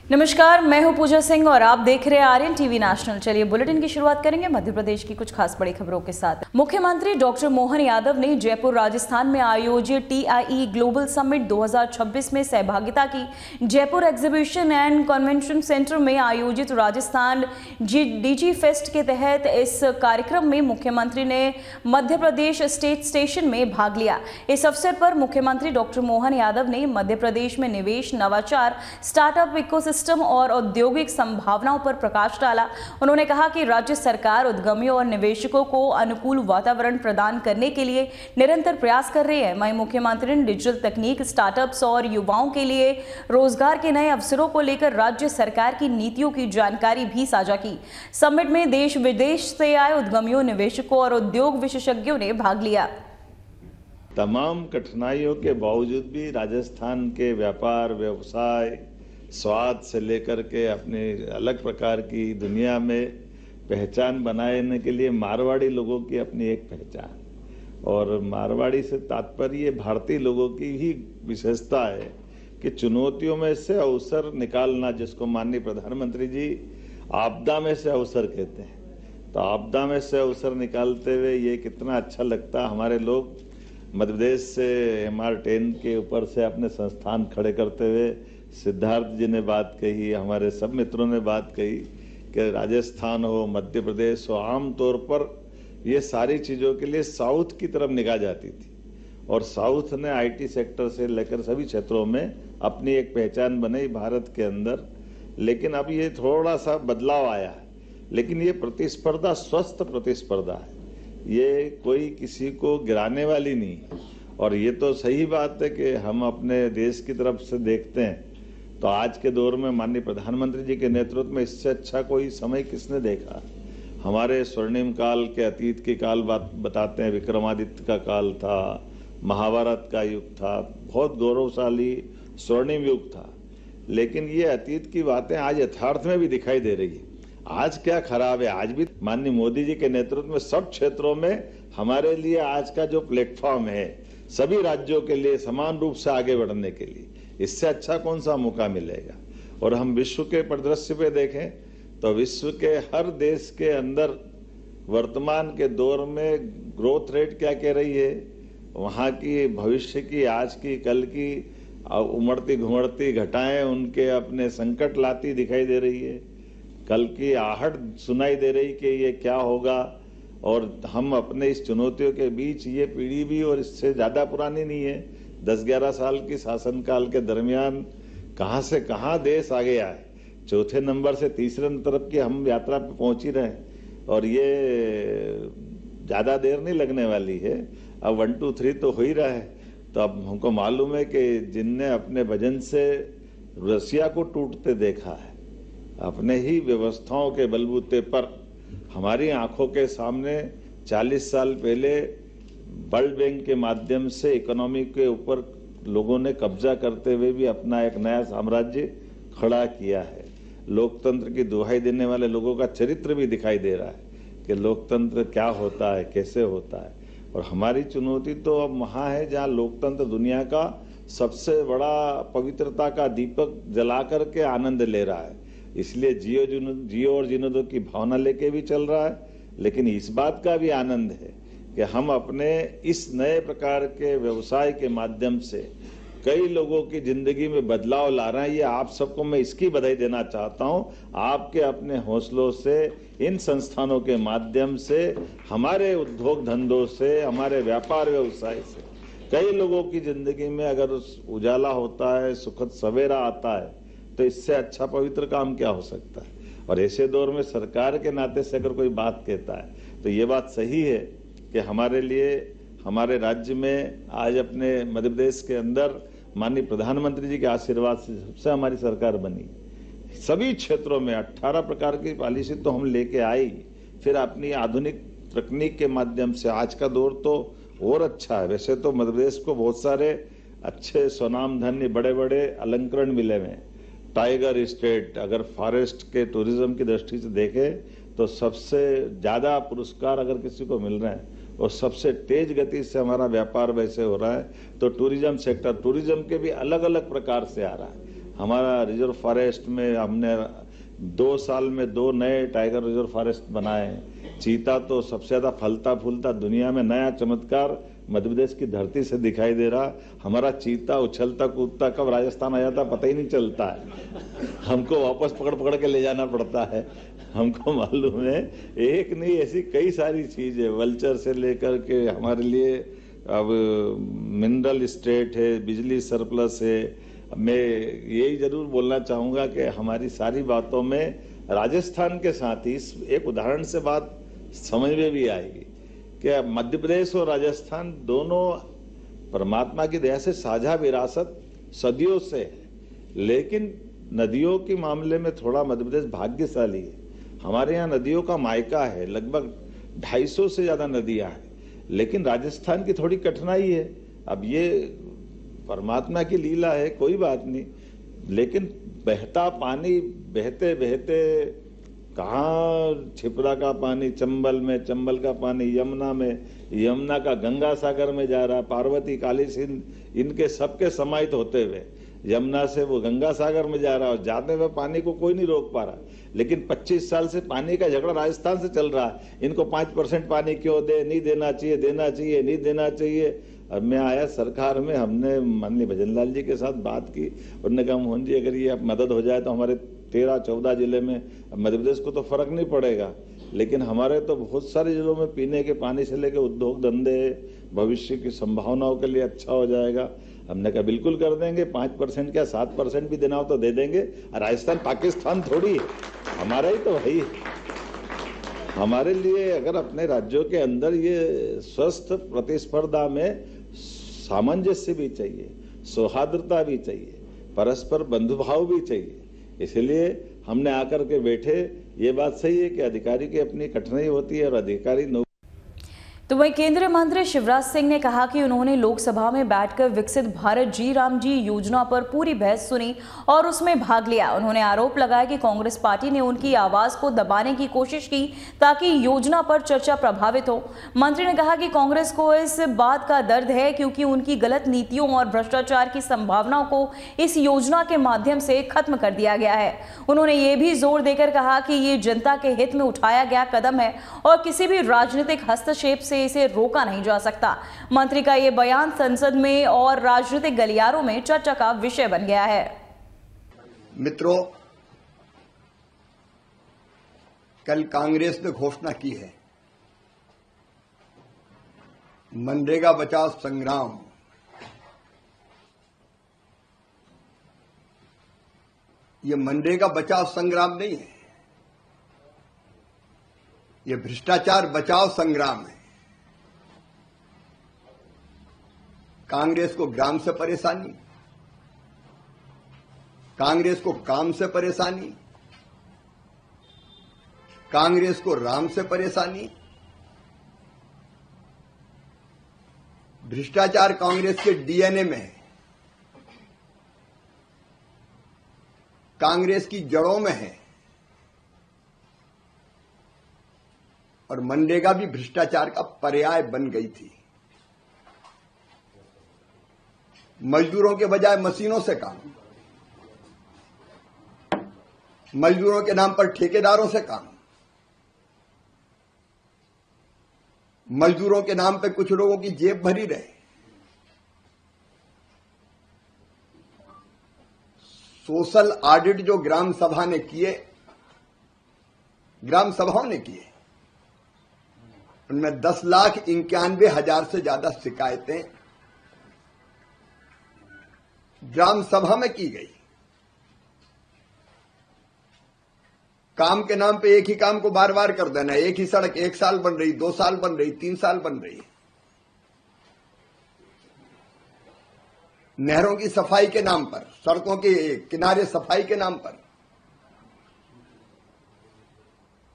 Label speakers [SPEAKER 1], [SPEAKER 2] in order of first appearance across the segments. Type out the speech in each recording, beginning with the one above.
[SPEAKER 1] नमस्कार, मैं हूं पूजा सिंह और आप देख रहे हैं आर्यन टीवी नेशनल। चलिए बुलेटिन की शुरुआत करेंगे मध्य प्रदेश की कुछ खास बड़ी खबरों के साथ। मुख्यमंत्री डॉक्टर मोहन यादव ने जयपुर राजस्थान में आयोजित TIE ग्लोबल समिट 2026 में सहभागिता की। Jaipur exhibition and convention centre में आयोजित राजस्थान DG फेस्ट के तहत इस कार्यक्रम में मुख्यमंत्री ने मध्य प्रदेश स्टेट स्टेशन में भाग लिया। इस अवसर पर मुख्यमंत्री डॉक्टर मोहन यादव ने मध्य प्रदेश में निवेश, नवाचार, स्टार्टअप इकोसिस्टम और औद्योगिक संभावनाओं पर प्रकाश डाला। उन्होंने कहा कि राज्य सरकार उद्यमियों और निवेशकों को अनुकूल वातावरण प्रदान करने के लिए निरंतर प्रयास कर रही है। वहीं मुख्यमंत्री ने डिजिटल तकनीक, स्टार्टअप्स और युवाओं के लिए रोजगार के नए अवसरों को लेकर राज्य सरकार की नीतियों की जानकारी भी साझा की। समिट में देश विदेश से आए उद्यमियों, निवेशकों और उद्योग विशेषज्ञों ने भाग लिया।
[SPEAKER 2] तमाम कठिनाइयों के बावजूद भी राजस्थान के व्यापार, व्यवसाय, स्वाद से लेकर के अपने अलग प्रकार की दुनिया में पहचान बनाने के लिए मारवाड़ी लोगों की अपनी एक पहचान, और मारवाड़ी से तात्पर्य भारतीय लोगों की ही विशेषता है कि चुनौतियों में से अवसर निकालना, जिसको माननीय प्रधानमंत्री जी आपदा में से अवसर कहते हैं। तो आपदा में से अवसर निकालते हुए ये कितना अच्छा लगता। हमारे लोग मध्य प्रदेश से MR10 के ऊपर से अपने संस्थान खड़े करते हुए सिद्धार्थ जी ने बात कही, हमारे सब मित्रों ने बात कही कि राजस्थान हो, मध्य प्रदेश हो, आम तौर पर ये सारी चीज़ों के लिए साउथ की तरफ निगाह जाती थी, और साउथ ने IT सेक्टर से लेकर सभी क्षेत्रों में अपनी एक पहचान बनाई भारत के अंदर। लेकिन अब ये थोड़ा सा बदलाव आया है, लेकिन ये प्रतिस्पर्धा स्वस्थ प्रतिस्पर्धा है, ये कोई किसी को गिराने वाली नहीं। और ये तो सही बात है कि हम अपने देश की तरफ से देखते हैं तो आज के दौर में माननीय प्रधानमंत्री जी के नेतृत्व में इससे अच्छा कोई समय किसने देखा। हमारे स्वर्णिम काल के अतीत की काल बात बताते हैं, विक्रमादित्य का काल था, महाभारत का युग था, बहुत गौरवशाली स्वर्णिम युग था। लेकिन ये अतीत की बातें आज यथार्थ में भी दिखाई दे रही है। आज क्या खराब है, आज भी माननीय मोदी जी के नेतृत्व में सब क्षेत्रों में हमारे लिए आज का जो प्लेटफॉर्म है, सभी राज्यों के लिए समान रूप से आगे बढ़ने के लिए, इससे अच्छा कौन सा मौका मिलेगा। और हम विश्व के परिदृश्य पे देखें तो विश्व के हर देश के अंदर वर्तमान के दौर में ग्रोथ रेट क्या कह रही है, वहाँ की भविष्य की, आज की, कल की उमड़ती घुमड़ती घटाएं उनके अपने संकट लाती दिखाई दे रही है। कल की आहट सुनाई दे रही कि ये क्या होगा। और हम अपने इस चुनौतियों के बीच, ये पीढ़ी भी और इससे ज़्यादा पुरानी नहीं है, 10-11 साल की शासनकाल के दरमियान कहाँ से कहाँ देश आगे आए, चौथे नंबर से तीसरे तरफ की हम यात्रा पे पहुँच ही रहे हैं। और ये ज़्यादा देर नहीं लगने वाली है, अब 1, 2, 3 तो हो ही रहा है। तो अब हमको मालूम है कि जिनने अपने वजन से रसिया को टूटते देखा है, अपने ही व्यवस्थाओं के बलबूते पर, हमारी आंखों के सामने 40 साल पहले वर्ल्ड बैंक के माध्यम से इकोनॉमी के ऊपर लोगों ने कब्जा करते हुए भी अपना एक नया साम्राज्य खड़ा किया है। लोकतंत्र की दुहाई देने वाले लोगों का चरित्र भी दिखाई दे रहा है कि लोकतंत्र क्या होता है, कैसे होता है। और हमारी चुनौती तो अब वहाँ है जहाँ लोकतंत्र दुनिया का सबसे बड़ा पवित्रता का दीपक जला करके आनंद ले रहा है। इसलिए जियो और जीने दो की भावना लेके भी चल रहा है, लेकिन इस बात का भी आनंद है कि हम अपने इस नए प्रकार के व्यवसाय के माध्यम से कई लोगों की जिंदगी में बदलाव ला रहे हैं। ये आप सबको मैं इसकी बधाई देना चाहता हूं। आपके अपने हौसलों से, इन संस्थानों के माध्यम से, हमारे उद्योग धंधों से, हमारे व्यापार व्यवसाय से कई लोगों की जिंदगी में अगर उजाला होता है, सुखद सवेरा आता है, तो इससे अच्छा पवित्र काम क्या हो सकता है। और ऐसे दौर में सरकार के नाते से अगर कोई बात कहता है तो ये बात सही है कि हमारे लिए, हमारे राज्य में आज अपने मध्य प्रदेश के अंदर माननीय प्रधानमंत्री जी के आशीर्वाद से सबसे हमारी सरकार बनी। सभी क्षेत्रों में 18 प्रकार की पॉलिसी तो हम लेके आई, फिर अपनी आधुनिक तकनीक के माध्यम से आज का दौर तो और अच्छा है। वैसे तो मध्य प्रदेश को बहुत सारे अच्छे स्वनाम धन्य बड़े बड़े अलंकरण मिले हुए हैं। टाइगर स्टेट, अगर फॉरेस्ट के टूरिज्म की दृष्टि से देखें तो सबसे ज़्यादा पुरस्कार अगर किसी को मिल रहे हैं और सबसे तेज गति से हमारा व्यापार वैसे हो रहा है, तो टूरिज्म सेक्टर, टूरिज्म के भी अलग अलग प्रकार से आ रहा है। हमारा रिजर्व फॉरेस्ट में हमने 2 साल में 2 नए टाइगर रिजर्व फॉरेस्ट बनाए हैं। चीता तो सबसे ज्यादा फलता फूलता दुनिया में नया चमत्कार मध्य प्रदेश की धरती से दिखाई दे रहा। हमारा चीता उछलता कूदता कब राजस्थान आ जाता पता ही नहीं चलता है। हमको वापस पकड़ पकड़ के ले जाना पड़ता है। हमको मालूम है एक नहीं ऐसी कई सारी चीजें, वल्चर से लेकर के हमारे लिए अब मिनरल स्टेट है, बिजली सरप्लस है। मैं यही जरूर बोलना चाहूंगा कि हमारी सारी बातों में राजस्थान के साथ ही एक उदाहरण से बात समझ में भी आएगी कि मध्य प्रदेश और राजस्थान दोनों परमात्मा की दया से साझा विरासत सदियों से है, लेकिन नदियों के मामले में थोड़ा मध्य प्रदेश भाग्यशाली है। हमारे यहाँ नदियों का मायका है, लगभग 250 से ज्यादा नदियां हैं, लेकिन राजस्थान की थोड़ी कठिनाई है। अब ये परमात्मा की लीला है, कोई बात नहीं, लेकिन बहता पानी बहते बहते कहाँ छिपरा का पानी चंबल में, चंबल का पानी यमुना में, यमुना का गंगा सागर में जा रहा, पार्वती काली सिंध इनके सबके समाहित होते हुए यमुना से वो गंगा सागर में जा रहा और जाते हुए पानी को कोई नहीं रोक पा रहा। लेकिन 25 साल से पानी का झगड़ा राजस्थान से चल रहा है। इनको 5% पानी क्यों दे, नहीं देना चाहिए, देना चाहिए, नहीं देना चाहिए। अब मैं आया सरकार में, हमने माननीय भजन लाल जी के साथ बात की। उन्होंने कहा मोहन जी अगर ये मदद हो जाए तो हमारे 13-14 जिले में, मध्य प्रदेश को तो फर्क नहीं पड़ेगा, लेकिन हमारे तो बहुत सारे जिलों में पीने के पानी से लेकर उद्योग धंधे भविष्य की संभावनाओं के लिए अच्छा हो जाएगा। हमने कहा बिल्कुल कर देंगे, 5% क्या 7% भी देना हो तो दे देंगे। राजस्थान पाकिस्तान थोड़ी है, हमारा ही तो है। हमारे लिए अगर अपने राज्यों के अंदर ये स्वस्थ प्रतिस्पर्धा में सामंजस्य भी चाहिए, सौहार्दता भी चाहिए, परस्पर बंधुभाव भी चाहिए। इसलिए हमने आकर के बैठे। ये बात सही है कि अधिकारी की अपनी कठिनाई होती है और अधिकारी
[SPEAKER 1] तो वहीं केंद्रीय मंत्री शिवराज सिंह ने कहा कि उन्होंने लोकसभा में बैठकर विकसित भारत जी राम जी योजना पर पूरी बहस सुनी और उसमें भाग लिया। उन्होंने आरोप लगाया कि कांग्रेस पार्टी ने उनकी आवाज को दबाने की कोशिश की ताकि योजना पर चर्चा प्रभावित हो। मंत्री ने कहा कि कांग्रेस को इस बात का दर्द है क्योंकि उनकी गलत नीतियों और भ्रष्टाचार की संभावनाओं को इस योजना के माध्यम से खत्म कर दिया गया है। उन्होंने ये भी जोर देकर कहा कि ये जनता के हित में उठाया गया कदम है और किसी भी राजनीतिक हस्तक्षेप से इसे रोका नहीं जा सकता। मंत्री का यह बयान संसद में और राजनीतिक गलियारों में चर्चा का विषय बन गया है।
[SPEAKER 3] मित्रों, कल कांग्रेस ने घोषणा की है मनरेगा बचाओ संग्राम। ये मनरेगा बचाओ संग्राम नहीं है, ये भ्रष्टाचार बचाओ संग्राम है। कांग्रेस को ग्राम से परेशानी, कांग्रेस को काम से परेशानी, कांग्रेस को राम से परेशानी। भ्रष्टाचार कांग्रेस के डीएनए में है, कांग्रेस की जड़ों में है। और मनरेगा भी भ्रष्टाचार का पर्याय बन गई थी। मजदूरों के बजाय मशीनों से काम, मजदूरों के नाम पर ठेकेदारों से काम, मजदूरों के नाम पे कुछ लोगों की जेब भरी रहे। सोशल ऑडिट जो ग्राम सभा ने किए, ग्राम सभाओं ने किए, उनमें 10,91,000 से ज्यादा शिकायतें ग्राम सभा में की गई। काम के नाम पे एक ही काम को बार बार कर देना, एक ही सड़क 1 साल बन रही, 2 साल बन रही, 3 साल बन रही। नहरों की सफाई के नाम पर, सड़कों के किनारे सफाई के नाम पर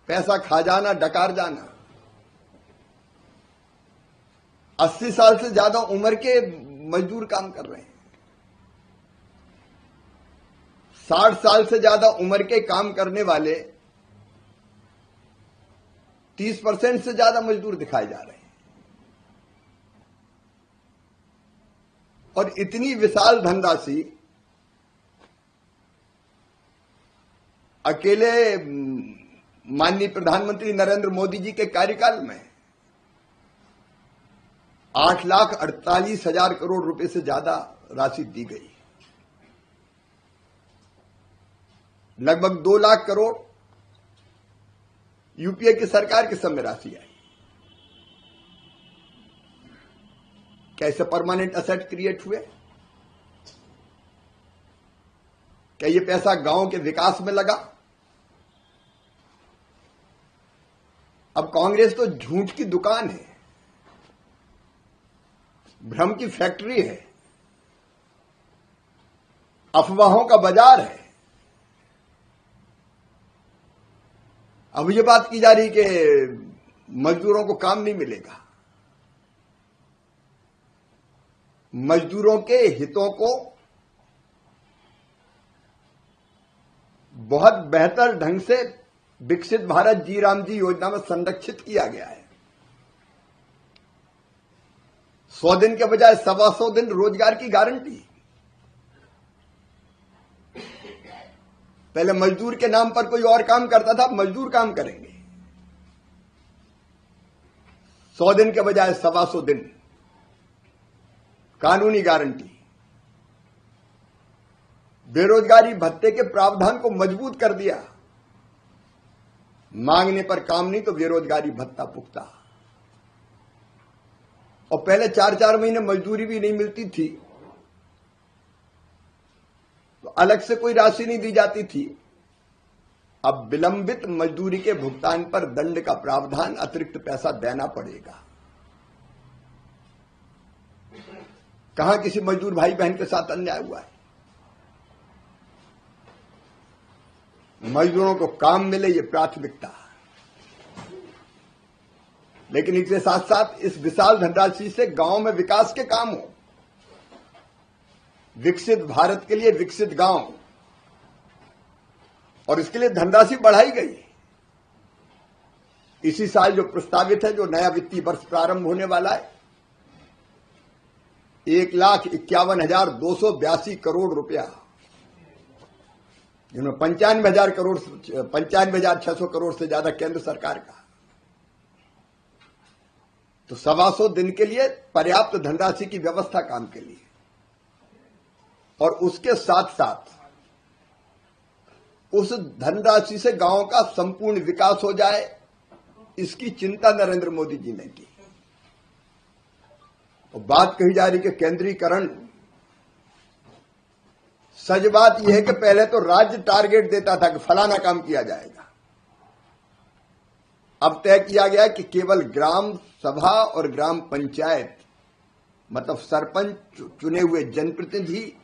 [SPEAKER 3] पैसा खा जाना, डकार जाना। 80 साल से ज्यादा उम्र के मजदूर काम कर रहे हैं। 60 साल से ज्यादा उम्र के काम करने वाले 30% से ज्यादा मजदूर दिखाए जा रहे हैं। और इतनी विशाल धनराशि अकेले माननीय प्रधानमंत्री नरेंद्र मोदी जी के कार्यकाल में 8,48,000 करोड़ रुपए से ज्यादा राशि दी गई। लगभग 2 लाख करोड़ यूपीए की सरकार के समय राशि आई। कैसे परमानेंट असेट क्रिएट हुए? क्या ये पैसा गांव के विकास में लगा? अब कांग्रेस तो झूठ की दुकान है, भ्रम की फैक्ट्री है, अफवाहों का बाजार है। अब ये बात की जा रही कि मजदूरों को काम नहीं मिलेगा। मजदूरों के हितों को बहुत बेहतर ढंग से विकसित भारत जी राम जी योजना में संरक्षित किया गया है। 100 दिन के बजाय 125 दिन रोजगार की गारंटी। पहले मजदूर के नाम पर कोई और काम करता था, अब मजदूर काम करेंगे। 100 दिन के बजाय 125 दिन कानूनी गारंटी। बेरोजगारी भत्ते के प्रावधान को मजबूत कर दिया। मांगने पर काम नहीं तो बेरोजगारी भत्ता पुख्ता। और पहले 4-4 महीने मजदूरी भी नहीं मिलती थी तो अलग से कोई राशि नहीं दी जाती थी। अब विलंबित मजदूरी के भुगतान पर दंड का प्रावधान, अतिरिक्त पैसा देना पड़ेगा। कहां किसी मजदूर भाई बहन के साथ अन्याय हुआ है? मजदूरों को काम मिले ये प्राथमिकता। लेकिन इसके साथ साथ इस विशाल धनराशि से गांव में विकास के काम हो। विकसित भारत के लिए विकसित गांव, और इसके लिए धनराशि बढ़ाई गई। इसी साल जो प्रस्तावित है, जो नया वित्तीय वर्ष प्रारंभ होने वाला है, 1,51,282 करोड़ रुपया, जिनमें 95,600 करोड़ से ज्यादा केंद्र सरकार का। तो 125 दिन के लिए पर्याप्त धनराशि की व्यवस्था काम के लिए, और उसके साथ साथ उस धनराशि से गांव का संपूर्ण विकास हो जाए, इसकी चिंता नरेंद्र मोदी जी ने की। तो बात कही जा रही कि केंद्रीकरण, सच बात यह है कि पहले तो राज्य टारगेट देता था कि फलाना काम किया जाएगा। अब तय किया गया कि केवल ग्राम सभा और ग्राम पंचायत, मतलब सरपंच, चुने हुए जनप्रतिनिधि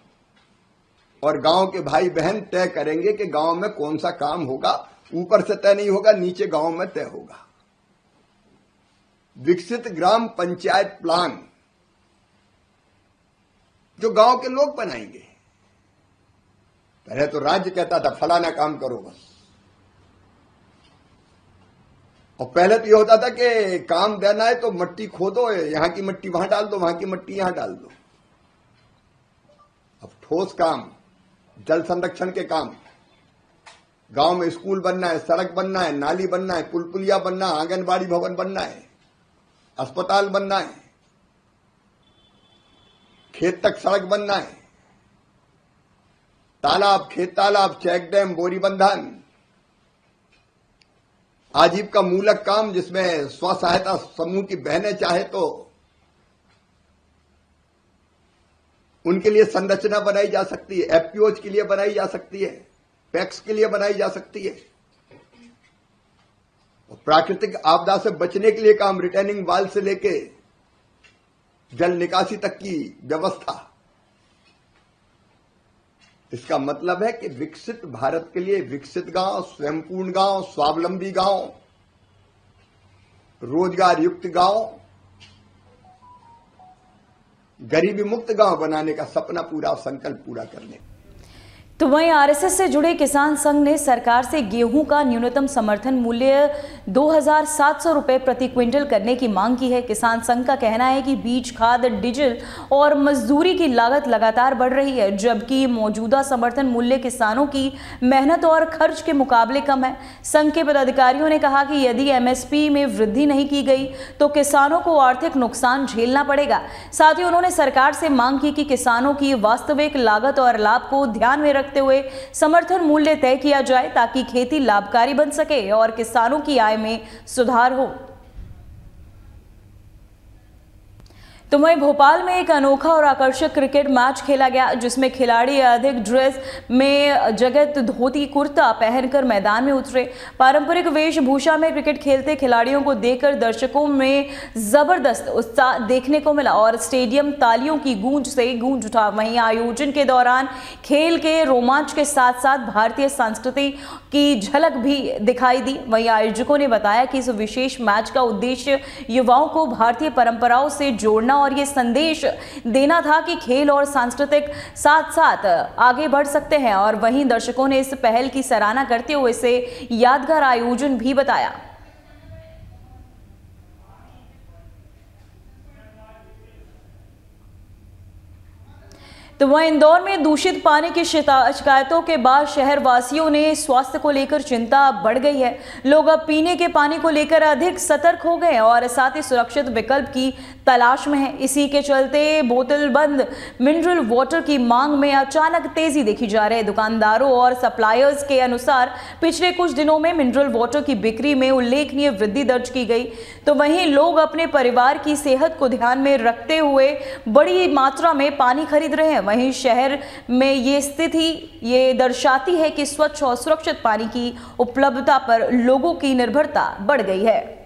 [SPEAKER 3] और गांव के भाई बहन तय करेंगे कि गांव में कौन सा काम होगा। ऊपर से तय नहीं होगा, नीचे गांव में तय होगा। विकसित ग्राम पंचायत प्लान जो गांव के लोग बनाएंगे। पहले तो राज्य कहता था फलाना काम करो बस, और पहले तो यह होता था कि काम देना है तो मट्टी खोदो, यहां की मट्टी वहां डाल दो, वहां की मट्टी यहां डाल दो। अब ठोस काम, जल संरक्षण के काम, गांव में स्कूल बनना है, सड़क बनना है, नाली बनना है, पुल पुलिया बनना है, आंगनबाड़ी भवन बनना है, अस्पताल बनना है, खेत तक सड़क बनना है, तालाब, खेत तालाब, चेक डैम, बोरी बंधन, आजीविका मूलक काम जिसमें स्व सहायता समूह की बहनें चाहे तो उनके लिए संरचना बनाई जा सकती है, एफपीओज के लिए बनाई जा सकती है, पैक्स के लिए बनाई जा सकती है। और प्राकृतिक आपदा से बचने के लिए काम, रिटेनिंग वाल से लेके जल निकासी तक की व्यवस्था। इसका मतलब है कि विकसित भारत के लिए विकसित गांव, स्वयंपूर्ण गांव, स्वावलंबी गांव, रोजगार युक्त गांव, गरीबी मुक्त गांव बनाने का सपना पूरा, संकल्प पूरा करने।
[SPEAKER 1] तो वहीं आरएसएस से जुड़े किसान संघ ने सरकार से गेहूं का न्यूनतम समर्थन मूल्य 2,700 रुपए प्रति क्विंटल करने की मांग की है। किसान संघ का कहना है कि बीज, खाद, डीजल और मजदूरी की लागत लगातार बढ़ रही है, जबकि मौजूदा समर्थन मूल्य किसानों की मेहनत और खर्च के मुकाबले कम है। संघ के पदाधिकारियों ने कहा कि यदि एमएसपी में वृद्धि नहीं की गई तो किसानों को आर्थिक नुकसान झेलना पड़ेगा। साथ ही उन्होंने सरकार से मांग की कि किसानों की वास्तविक लागत और लाभ को ध्यान में रखते हुए समर्थन मूल्य तय किया जाए ताकि खेती लाभकारी बन सके और किसानों की आय में सुधार हो। तो वहीं भोपाल में एक अनोखा और आकर्षक क्रिकेट मैच खेला गया, जिसमें खिलाड़ी अधिक ड्रेस में जगह धोती कुर्ता पहनकर मैदान में उतरे। पारंपरिक वेशभूषा में क्रिकेट खेलते खिलाड़ियों को देखकर दर्शकों में जबरदस्त उत्साह देखने को मिला और स्टेडियम तालियों की गूंज से गूंज उठा। वहीं आयोजन के दौरान खेल के रोमांच के साथ साथ भारतीय संस्कृति की झलक भी दिखाई दी। वहीं आयोजकों ने बताया कि इस विशेष मैच का उद्देश्य युवाओं को भारतीय परंपराओं से जोड़ना और ये संदेश देना था कि खेल और सांस्कृतिक साथ साथ आगे बढ़ सकते हैं। और वहीं दर्शकों ने इस पहल की सराहना करते हुए इसे यादगार आयोजन भी बताया। तो वहीं इंदौर में दूषित पानी की शिकायतों के बाद शहर वासियों ने स्वास्थ्य को लेकर चिंता बढ़ गई है। लोग अब पीने के पानी को लेकर अधिक सतर्क हो गए और साथ ही सुरक्षित विकल्प की तलाश में है। इसी के चलते बोतल बंद मिनरल वाटर की मांग में अचानक तेजी देखी जा रही है। दुकानदारों और सप्लायर्स के अनुसार पिछले कुछ दिनों में मिनरल वाटर की बिक्री में उल्लेखनीय वृद्धि दर्ज की गई। तो वहीं लोग अपने परिवार की सेहत को ध्यान में रखते हुए बड़ी मात्रा में पानी खरीद रहे हैं। वहीं शहर में ये स्थिति ये दर्शाती है कि स्वच्छ और सुरक्षित पानी की उपलब्धता पर लोगों की निर्भरता बढ़ गई है।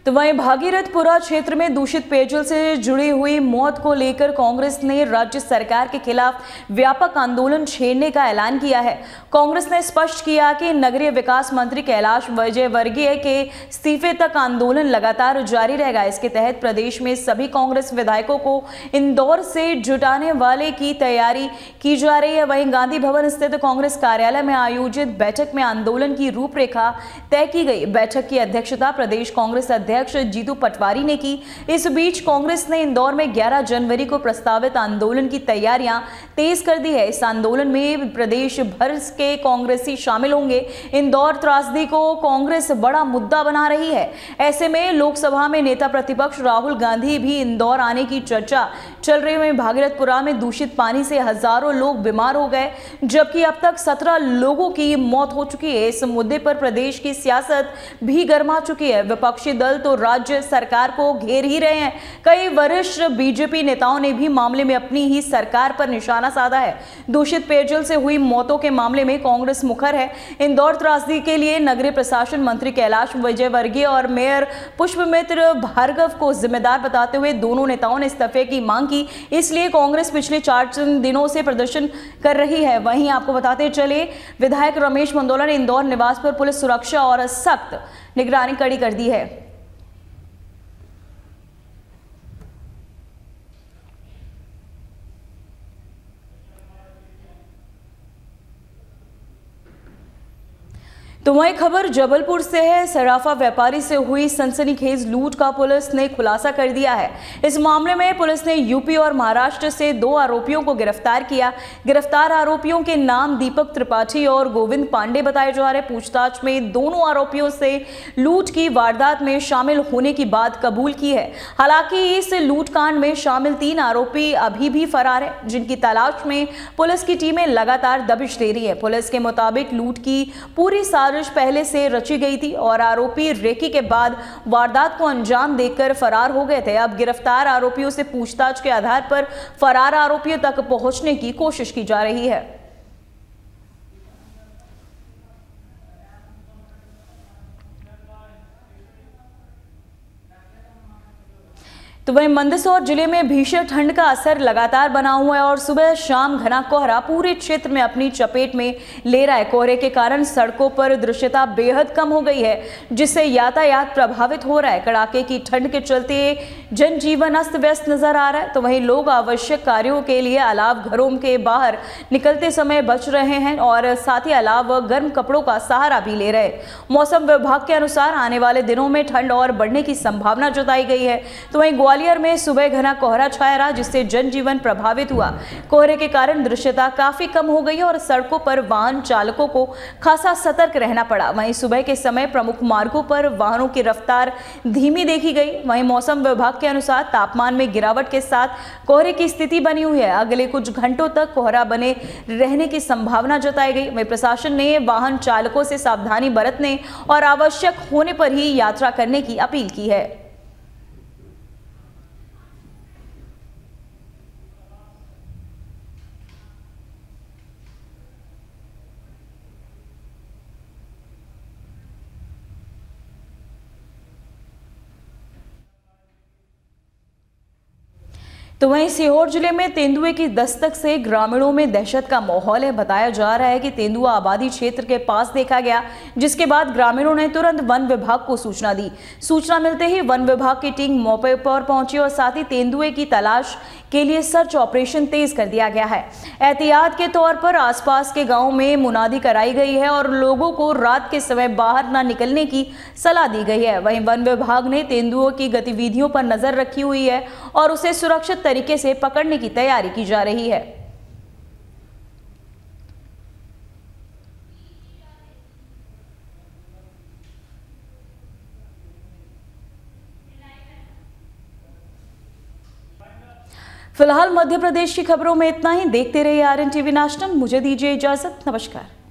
[SPEAKER 1] तो वहीं भागीरथपुरा क्षेत्र में दूषित पेयजल से जुड़ी हुई मौत को लेकर कांग्रेस ने राज्य सरकार के खिलाफ व्यापक आंदोलन छेड़ने का ऐलान किया है। कांग्रेस ने स्पष्ट किया कि नगरीय विकास मंत्री कैलाश विजयवर्गीय के इस्तीफे तक आंदोलन लगातार जारी रहेगा। इसके तहत प्रदेश में सभी कांग्रेस विधायकों को इंदौर से जुटाने वाले की तैयारी की जा रही है। वहीं गांधी भवन स्थित कांग्रेस कार्यालय में आयोजित बैठक में आंदोलन की रूपरेखा तय की गई। बैठक की अध्यक्षता प्रदेश कांग्रेस अध्यक्ष जीतू पटवारी ने की। इस बीच कांग्रेस ने इंदौर में 11 जनवरी को प्रस्तावित आंदोलन की तैयारियां तेज कर दी है। इस आंदोलन में प्रदेश भर के कांग्रेसी शामिल होंगे। इंदौर त्रासदी को कांग्रेस बड़ा मुद्दा बना रही है। ऐसे में लोकसभा में नेता प्रतिपक्ष राहुल गांधी भी इंदौर आने की चर्चा चल रही है। भागीरथपुरा में दूषित पानी से हजारों लोग बीमार हो गए, जबकि अब तक 17 लोगों की मौत हो चुकी है। इस मुद्दे पर प्रदेश की सियासत भी गर्मा चुकी है। विपक्षी दल तो राज्य सरकार को घेर ही रहे हैं। कई वरिष्ठ बीजेपी नेताओं ने भी मामले में अपनी ही सरकार पर निशाना साधा है। दूषित पेयजल से हुई मौतों के मामले में कांग्रेस मुखर है। इंदौर त्रासदी के लिए नगरीय प्रशासन मंत्री कैलाश विजयवर्गीय और मेयर पुष्पमित्र भार्गव को जिम्मेदार बताते हुए दोनों नेताओं ने इस्तीफे की मांग की। इसलिए कांग्रेस पिछले 4 दिनों से प्रदर्शन कर रही है। वहीं आपको बताते चले, विधायक रमेश मंडोला ने इंदौर निवास पर पुलिस सुरक्षा और सख्त निगरानी कड़ी कर दी है। तो वही खबर जबलपुर से है। सराफा व्यापारी से हुई सनसनीखेज लूट का पुलिस ने खुलासा कर दिया है। इस मामले में पुलिस ने यूपी और महाराष्ट्र से 2 आरोपियों को गिरफ्तार किया। गिरफ्तार आरोपियों के नाम दीपक त्रिपाठी और गोविंद पांडे बताए जा रहे। पूछताछ में दोनों आरोपियों से लूट की वारदात में शामिल होने की बात कबूल की है। हालांकि इस लूटकांड में शामिल 3 आरोपी अभी भी फरार है, जिनकी तलाश में पुलिस की टीमें लगातार दबिश दे रही है। पुलिस के मुताबिक लूट की पूरी साजिश पहले से रची गई थी और आरोपी रेकी के बाद वारदात को अंजाम देकर फरार हो गए थे। अब गिरफ्तार आरोपियों से पूछताछ के आधार पर फरार आरोपियों तक पहुंचने की कोशिश की जा रही है। तो वहीं मंदसौर जिले में भीषण ठंड का असर लगातार बना हुआ है और सुबह शाम घना कोहरा पूरे क्षेत्र में अपनी चपेट में ले रहा है। कोहरे के कारण सड़कों पर दृश्यता बेहद कम हो गई है, जिससे यातायात प्रभावित हो रहा है। कड़ाके की ठंड के चलते जनजीवन अस्त व्यस्त नजर आ रहा है। तो वहीं लोग आवश्यक कार्यों के लिए अलाव घरों के बाहर निकलते समय बच रहे हैं और साथ ही अलाव गर्म कपड़ों का सहारा भी ले रहे। मौसम विभाग के अनुसार आने वाले दिनों में ठंड और बढ़ने की संभावना जताई गई है। तो वहीं ग्वालियर में सुबह घना कोहरा छाया रहा, जिससे जनजीवन प्रभावित हुआ। कोहरे के कारण दृश्यता काफी कम हो गई और सड़कों पर वाहन चालकों को खासा सतर्क रहना पड़ा। वहीं सुबह के समय प्रमुख मार्गों पर वाहनों की रफ्तार धीमी देखी गई। वहीं मौसम विभाग के अनुसार तापमान में गिरावट के साथ कोहरे की स्थिति बनी हुई है। अगले कुछ घंटों तक कोहरा बने रहने की संभावना जताई गई। वहीं प्रशासन ने वाहन चालकों से सावधानी बरतने और आवश्यक होने पर ही यात्रा करने की अपील की है। तो वहीं सीहोर जिले में तेंदुए की दस्तक से ग्रामीणों में दहशत का माहौल है। बताया जा रहा है कि तेंदुआ आबादी क्षेत्र के पास देखा गया, जिसके बाद ग्रामीणों ने तुरंत वन विभाग को सूचना दी। सूचना मिलते ही वन विभाग की टीम मौके पर पहुंची और साथ ही तेंदुए की तलाश के लिए सर्च ऑपरेशन तेज कर दिया गया है। एहतियात के तौर पर आसपास के गाँव में मुनादी कराई गई है और लोगों को रात के समय बाहर न निकलने की सलाह दी गई है। वहीं वन विभाग ने तेंदुओं की गतिविधियों पर नजर रखी हुई है और उसे सुरक्षित तरीके से पकड़ने की तैयारी की जा रही है। फिलहाल मध्य प्रदेश की खबरों में इतना ही। देखते रहिए RN टीवी नेशनल। मुझे दीजिए इजाजत। नमस्कार।